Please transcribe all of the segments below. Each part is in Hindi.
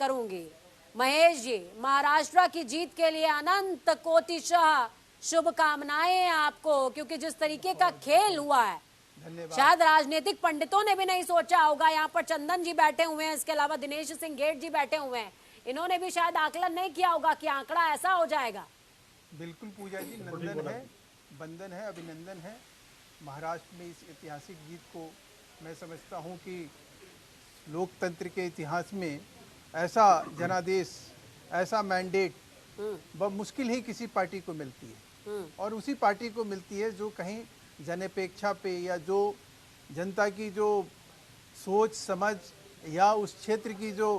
करूंगी। महेश जी, महाराष्ट्र की जीत के लिए अनंत कोटिशः शुभकामनाएं आपको, क्योंकि जिस तरीके का खेल हुआ है शायद राजनीतिक पंडितों ने भी नहीं सोचा होगा। यहाँ पर चंदन जी बैठे हुए हैं, इसके अलावा दिनेश सिंह गेट जी बैठे हुए हैं, इन्होंने भी शायद आकलन नहीं किया होगा कि आंकड़ा ऐसा हो जाएगा। बिल्कुल पूजा जी, नंदन है, बंदन है, अभिनंदन है। महाराष्ट्र में इस ऐतिहासिक जीत को मैं समझता हूँ कि लोकतंत्र के इतिहास में ऐसा जनादेश, ऐसा मैंडेट बहुत मुश्किल ही किसी पार्टी को मिलती है, और उसी पार्टी को मिलती है जो कहीं जनअपेक्षा पे या जो जनता की जो सोच समझ या उस क्षेत्र की जो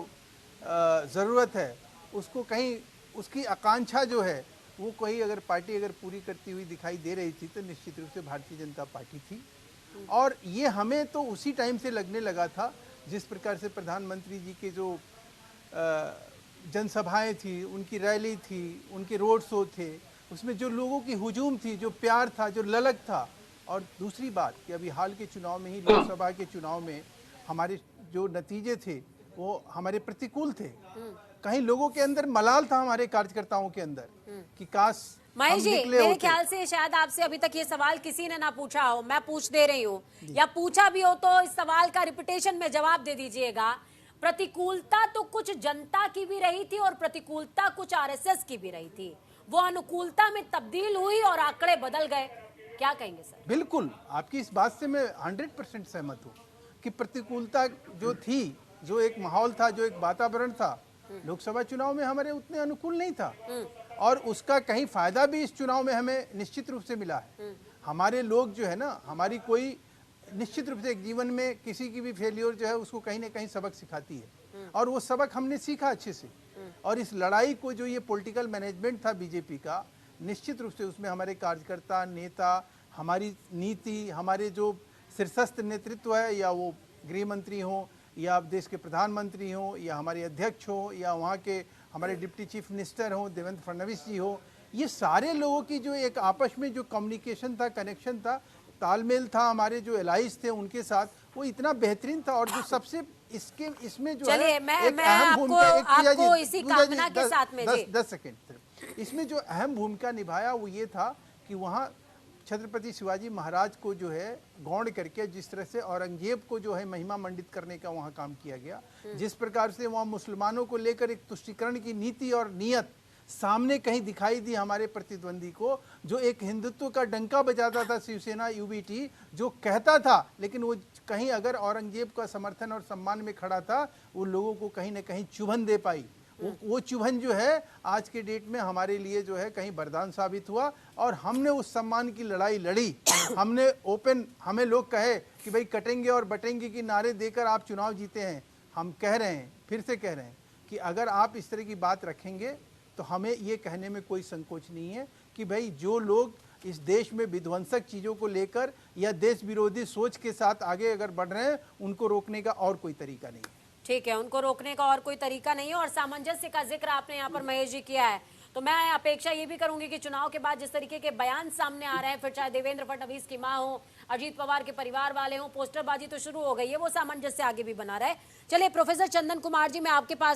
ज़रूरत है उसको कहीं उसकी आकांक्षा जो है वो कोई अगर पार्टी अगर पूरी करती हुई दिखाई दे रही थी तो निश्चित रूप से भारतीय जनता पार्टी थी। और ये हमें तो उसी टाइम से लगने लगा था जिस प्रकार से प्रधानमंत्री जी के जो जनसभाएं थी, उनकी रैली थी, उनके रोड शो थे, उसमें जो लोगों की हुजूम थी, जो प्यार था, जो ललक था। और दूसरी बात कि अभी हाल के चुनाव में ही, लोकसभा के चुनाव में हमारे जो नतीजे थे वो हमारे प्रतिकूल थे। कहीं लोगों के अंदर मलाल था, हमारे कार्यकर्ताओं के अंदर, कि काश महेश जी, मेरे ख्याल से शायद आपसे अभी तक ये सवाल किसी ने ना पूछा हो, मैं पूछ दे रही हूँ, या पूछा भी हो तो इस सवाल का रिपीटेशन में जवाब दे दीजिएगा। प्रतिकूलता तो कुछ जनता की भी रही थी और प्रतिकूलता कुछ आरएसएस की भी रही थी, वो अनुकूलता में तब्दील हुई और आंकड़े बदल गए, क्या कहेंगे सर? बिल्कुल, आपकी इस बात से मैं 100% सहमत हूँ कि प्रतिकूलता जो थी, जो एक माहौल था, जो एक वातावरण था, लोकसभा चुनाव में हमारे उतने अनुकूल नहीं था, और उसका कहीं फायदा भी इस चुनाव में हमें निश्चित रूप से मिला है। हमारे लोग जो है ना, हमारी कोई निश्चित रूप से एक जीवन में किसी की भी फेलियर जो है उसको कहीं ना कहीं सबक सिखाती है, और वो सबक हमने सीखा अच्छे से। और इस लड़ाई को जो ये पॉलिटिकल मैनेजमेंट था बीजेपी का, निश्चित रूप से उसमें हमारे कार्यकर्ता, नेता, हमारी नीति, हमारे जो शीर्षस्थ नेतृत्व है, या वो गृह मंत्री हो, या देश के प्रधानमंत्री हो, या हमारे अध्यक्ष हो, या वहाँ के हमारे डिप्टी चीफ मिनिस्टर हो देवेंद्र फडणवीस जी हो, ये सारे लोगों की जो एक आपस में जो कम्युनिकेशन था, कनेक्शन था, तालमेल था, हमारे जो एलाइज थे उनके साथ, वो इतना बेहतरीन था। और जो सबसे इसमें जो है एक अहम भूमिका, इसी कामना के साथ में 10 सेकेंड, इसमें जो अहम भूमिका निभाया वो ये था कि वहाँ छत्रपति शिवाजी महाराज को जो है गौण करके जिस तरह से औरंगजेब को जो है महिमा मंडित करने का वहाँ काम किया गया, जिस प्रकार से वहाँ मुसलमानों को लेकर एक तुष्टीकरण की नीति और नियत सामने कहीं दिखाई दी हमारे प्रतिद्वंदी को, जो एक हिंदुत्व का डंका बजाता था, शिवसेना यूबीटी जो कहता था, लेकिन वो कहीं अगर औरंगजेब का समर्थन और सम्मान में खड़ा था, वो लोगों को कहीं ना कहीं चुभन दे पाई। वो चुभन जो है आज के डेट में हमारे लिए जो है कहीं वरदान साबित हुआ, और हमने उस सम्मान की लड़ाई लड़ी। हमने ओपन, हमें लोग कहे कि भाई कटेंगे और बटेंगे की नारे देकर आप चुनाव जीते हैं, हम कह रहे हैं, फिर से कह रहे हैं कि अगर आप इस तरह की बात रखेंगे तो हमें ये कहने में कोई संकोच नहीं है कि भाई जो लोग इस देश में विध्वंसक चीज़ों को लेकर या देश विरोधी सोच के साथ आगे अगर बढ़ रहे हैं, उनको रोकने का और कोई तरीका नहीं है। ठीक है, उनको रोकने का और कोई तरीका नहीं है। और सामंजस्य का जिक्र आपने यहाँ पर महेश जी किया है, तो मैं अपेक्षा ये भी करूंगी कि चुनाव के बाद जिस तरीके के बयान सामने आ रहे हैं, फिर चाहे देवेंद्र फडणवीस की मां हो, अजीत पवार के परिवार वाले हो, पोस्टरबाजी तो शुरू हो गई है, वो सामंजस्य आगे भी बना रहे। चलिए प्रोफेसर चंदन कुमार जी, मैं आपके पास